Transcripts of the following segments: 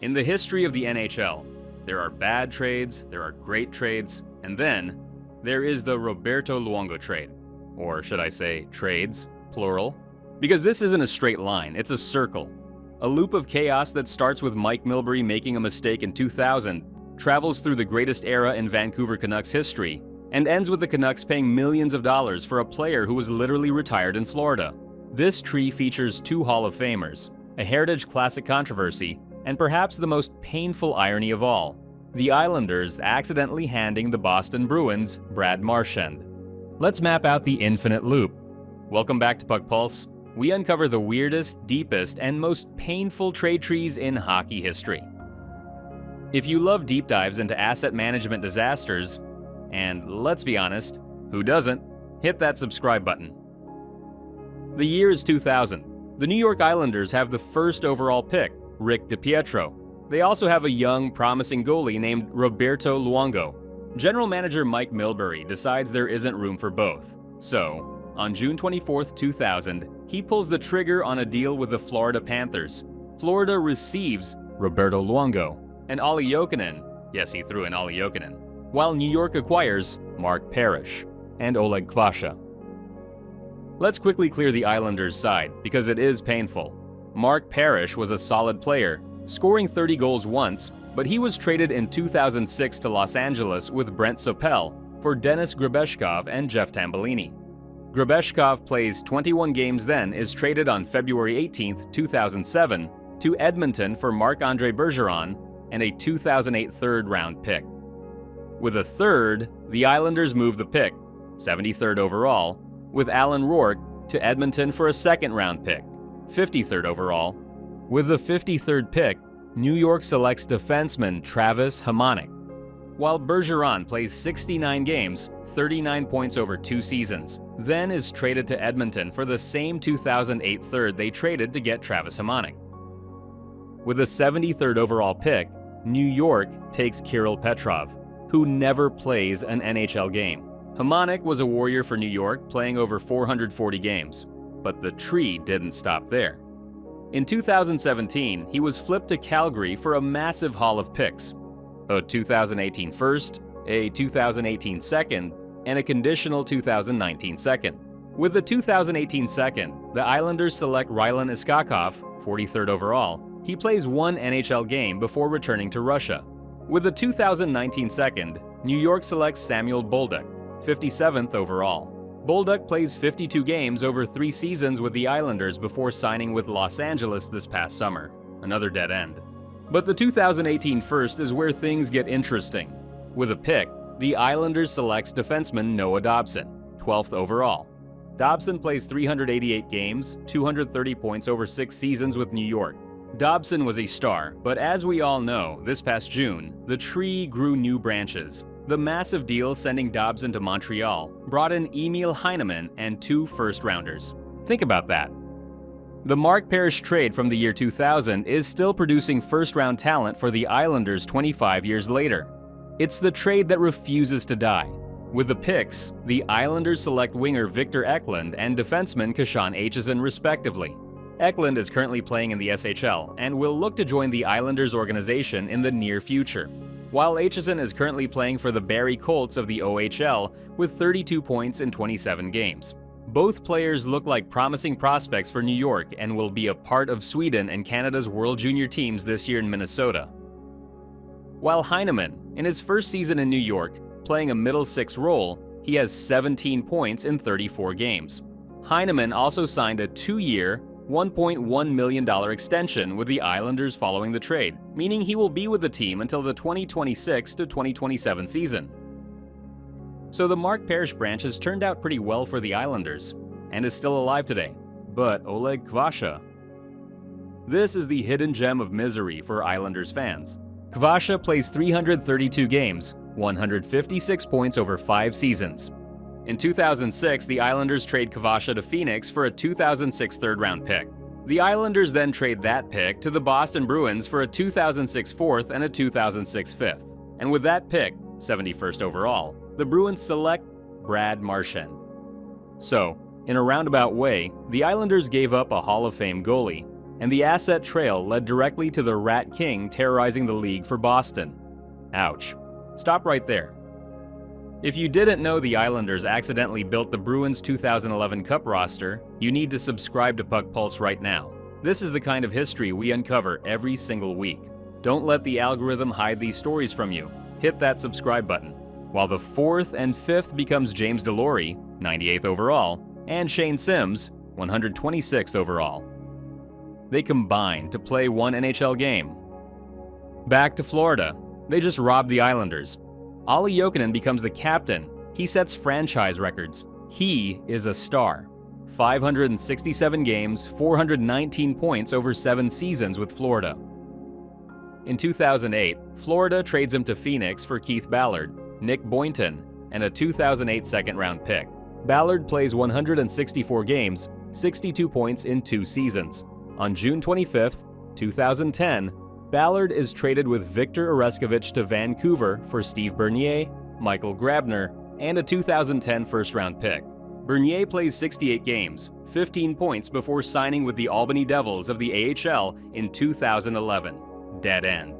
In the history of the NHL, there are bad trades, there are great trades, and then there is the Roberto Luongo trade. Or should I say trades, plural? Because this isn't a straight line, it's a circle. A loop of chaos that starts with Mike Milbury making a mistake in 2000, travels through the greatest era in Vancouver Canucks history, and ends with the Canucks paying millions of dollars for a player who was literally retired in Florida. This tree features two Hall of Famers, a Heritage Classic controversy, and perhaps the most painful irony of all, the Islanders accidentally handing the Boston Bruins Brad Marchand. Let's map out the infinite loop. Welcome back to Puck Pulse. We uncover the weirdest, deepest, and most painful trade trees in hockey history. If you love deep dives into asset management disasters, and let's be honest, who doesn't, hit that subscribe button. The year is 2000. The New York Islanders have the first overall pick, Rick DiPietro. They also have a young, promising goalie named Roberto Luongo. General manager Mike Milbury decides there isn't room for both. So, on June 24, 2000, he pulls the trigger on a deal with the Florida Panthers. Florida receives Roberto Luongo and Olli Jokinen. Yes, he threw in Olli Jokinen. While New York acquires Mark Parrish and Oleg Kvasha. Let's quickly clear the Islanders' side, because it is painful. Mark Parrish was a solid player, scoring 30 goals once, but he was traded in 2006 to Los Angeles with Brent Sopel for Denis Grabeshkov and Jeff Tambellini. Grabeshkov plays 21 games then is traded on February 18, 2007 to Edmonton for Marc-Andre Bergeron and a 2008 third-round pick. With a third, the Islanders move the pick, 73rd overall, with Alan Rourke to Edmonton for a second-round pick, 53rd overall. With the 53rd pick, New York selects defenseman Travis Hamonic. While Bergeron plays 69 games, 39 points over 2 seasons, then is traded to Edmonton for the same 2008 third they traded to get Travis Hamonic. With the 73rd overall pick, New York takes Kirill Petrov, who never plays an NHL game. Hamonic was a Warrior for New York, playing over 440 games. But the tree didn't stop there. In 2017, he was flipped to Calgary for a massive haul of picks. A 2018 first, a 2018 second, and a conditional 2019 second. With the 2018 second, the Islanders select Rylan Iskakov, 43rd overall. He plays one NHL game before returning to Russia. With the 2019 second, New York selects Samuel Bolduc, 57th overall. Bolduc plays 52 games over 3 seasons with the Islanders before signing with Los Angeles this past summer. Another dead end. But the 2018 first is where things get interesting. With a pick, the Islanders selects defenseman Noah Dobson, 12th overall. Dobson plays 388 games, 230 points over 6 seasons with New York. Dobson was a star, but as we all know, this past June, the tree grew new branches. The massive deal sending Dobson to Montreal brought in Emil Heineman and 2 first-rounders. Think about that. The Mark Parrish trade from the year 2000 is still producing first-round talent for the Islanders 25 years later. It's the trade that refuses to die. With the picks, the Islanders select winger Victor Eklund and defenseman Kashan Aitchison respectively. Eklund is currently playing in the SHL and will look to join the Islanders organization in the near future, while Aitchison is currently playing for the Barrie Colts of the OHL with 32 points in 27 games. Both players look like promising prospects for New York and will be a part of Sweden and Canada's World Junior teams this year in Minnesota. While Heineman, in his first season in New York, playing a middle six role, he has 17 points in 34 games. Heineman also signed a 2-year, $1.1 million extension with the Islanders following the trade, meaning he will be with the team until the 2026 to 2027 season. So the Mark Parrish branch has turned out pretty well for the Islanders, and is still alive today. But Oleg Kvasha? This is the hidden gem of misery for Islanders fans. Kvasha plays 332 games, 156 points over 5 seasons. In 2006, the Islanders trade Kvasha to Phoenix for a 2006 third-round pick. The Islanders then trade that pick to the Boston Bruins for a 2006 fourth and a 2006 fifth. And with that pick, 71st overall, the Bruins select Brad Marchand. So, in a roundabout way, the Islanders gave up a Hall of Fame goalie and the asset trail led directly to the Rat King terrorizing the league for Boston. Ouch. Stop right there. If you didn't know the Islanders accidentally built the Bruins 2011 Cup roster, you need to subscribe to Puck Pulse right now. This is the kind of history we uncover every single week. Don't let the algorithm hide these stories from you. Hit that subscribe button. While the 4th and 5th becomes James Delory, 98th overall, and Shane Sims, 126th overall. They combine to play one NHL game. Back to Florida. They just robbed the Islanders. Olli Jokinen becomes the captain. He sets franchise records. He is a star. 567 games, 419 points over 7 seasons with Florida. In 2008, Florida trades him to Phoenix for Keith Ballard, Nick Boynton, and a 2008 second-round pick. Ballard plays 164 games, 62 points in 2 seasons. On June 25, 2010, Ballard is traded with Victor Oreskovich to Vancouver for Steve Bernier, Michael Grabner, and a 2010 first-round pick. Bernier plays 68 games, 15 points before signing with the Albany Devils of the AHL in 2011. Dead end.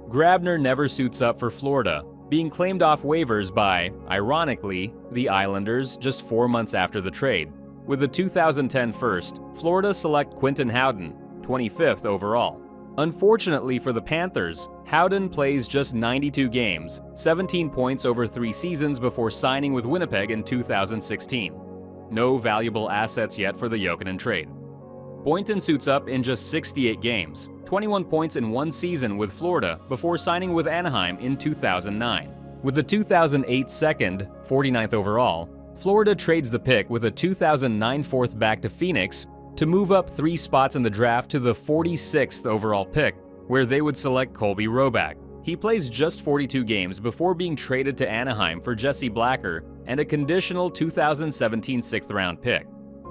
Grabner never suits up for Florida, being claimed off waivers by, ironically, the Islanders just 4 months after the trade. With the 2010 first, Florida select Quinton Howden, 25th overall. Unfortunately for the Panthers, Howden plays just 92 games, 17 points over 3 seasons before signing with Winnipeg in 2016. No valuable assets yet for the Jokinen trade. Boynton suits up in just 68 games, 21 points in 1 season with Florida before signing with Anaheim in 2009. With the 2008 second, 49th overall, Florida trades the pick with a 2009 fourth back to Phoenix to move up 3 spots in the draft to the 46th overall pick, where they would select Colby Roback. He plays just 42 games before being traded to Anaheim for Jesse Blacker and a conditional 2017 6th-round pick.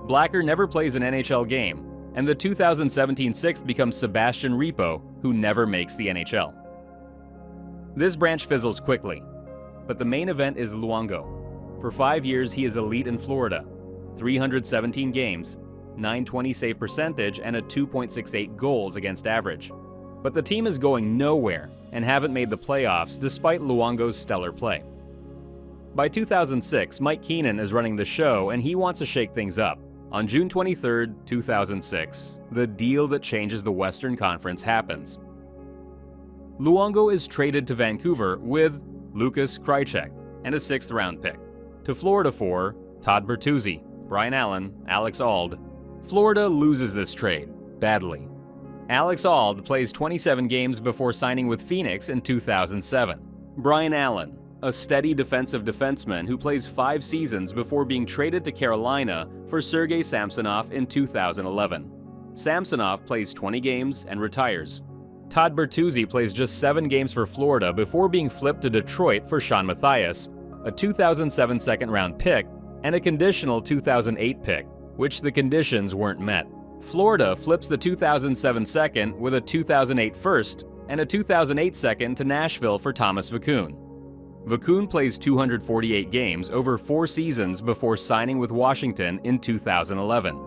Blacker never plays an NHL game, and the 2017 6th becomes Sebastian Repo, who never makes the NHL. This branch fizzles quickly, but the main event is Luongo. For 5 years, he is elite in Florida. 317 games, .920 save percentage, and a 2.68 goals against average. But the team is going nowhere and haven't made the playoffs despite Luongo's stellar play. By 2006, Mike Keenan is running the show and he wants to shake things up. On June 23, 2006, the deal that changes the Western Conference happens. Luongo is traded to Vancouver with Lukas Krejcik and a 6th-round pick. To Florida for Todd Bertuzzi, Brian Allen, Alex Auld. Florida loses this trade, badly. Alex Auld plays 27 games before signing with Phoenix in 2007. Brian Allen, a steady defensive defenseman who plays 5 seasons before being traded to Carolina for Sergei Samsonov in 2011. Samsonov plays 20 games and retires. Todd Bertuzzi plays just 7 games for Florida before being flipped to Detroit for Sean Matthias, a 2007 second-round pick, and a conditional 2008 pick, which the conditions weren't met. Florida flips the 2007 second with a 2008 first and a 2008 second to Nashville for Thomas Vakoun. Vakoun plays 248 games over 4 seasons before signing with Washington in 2011.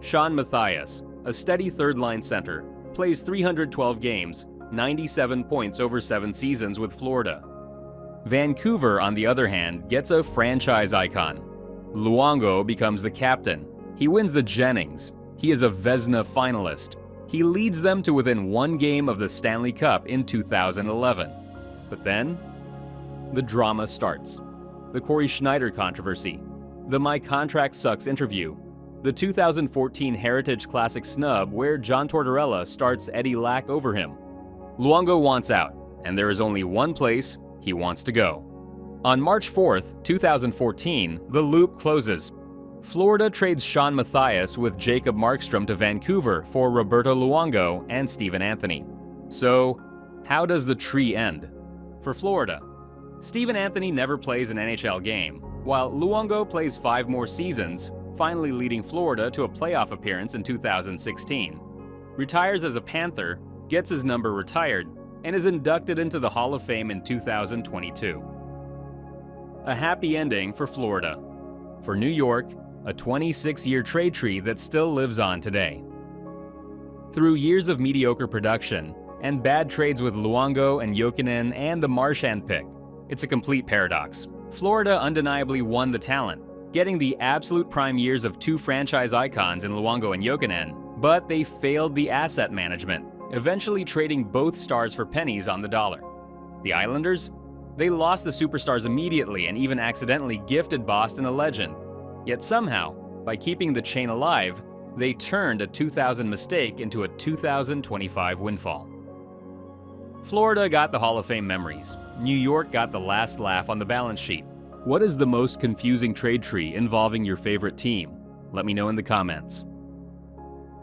Sean Matthias, a steady third-line center, plays 312 games, 97 points over 7 seasons with Florida. Vancouver, on the other hand, gets a franchise icon. Luongo becomes the captain. He wins the Jennings. He is a Vezina finalist. He leads them to within 1 game of the Stanley Cup in 2011. But then, the drama starts. The Corey Schneider controversy, the My Contract Sucks interview, the 2014 Heritage Classic snub where John Tortorella starts Eddie Lack over him. Luongo wants out, and there is only one place he wants to go. On March 4th, 2014, the loop closes. Florida trades Sean Matthias with Jacob Markstrom to Vancouver for Roberto Luongo and Stephen Anthony. So, how does the tree end? For Florida, Stephen Anthony never plays an NHL game, while Luongo plays 5 more seasons, finally leading Florida to a playoff appearance in 2016. Retires as a Panther, gets his number retired, and is inducted into the Hall of Fame in 2022. A happy ending for Florida. For New York, a 26-year trade tree that still lives on today. Through years of mediocre production, and bad trades with Luongo and Jokinen and the Marchand pick, it's a complete paradox. Florida undeniably won the talent, getting the absolute prime years of two franchise icons in Luongo and Jokinen, but they failed the asset management, eventually trading both stars for pennies on the dollar. The Islanders? They lost the superstars immediately and even accidentally gifted Boston a legend. Yet somehow, by keeping the chain alive, they turned a 2000 mistake into a 2025 windfall. Florida got the Hall of Fame memories. New York got the last laugh on the balance sheet. What is the most confusing trade tree involving your favorite team? Let me know in the comments.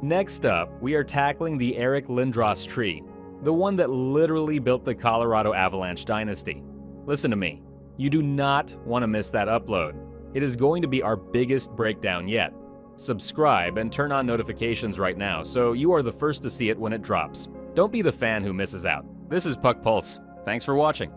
Next up, we are tackling the Eric Lindros tree, the one that literally built the Colorado Avalanche dynasty. Listen to me, you do not want to miss that upload. It is going to be our biggest breakdown yet. Subscribe and turn on notifications right now so you are the first to see it when it drops. Don't be the fan who misses out. This is Puck Pulse. Thanks for watching.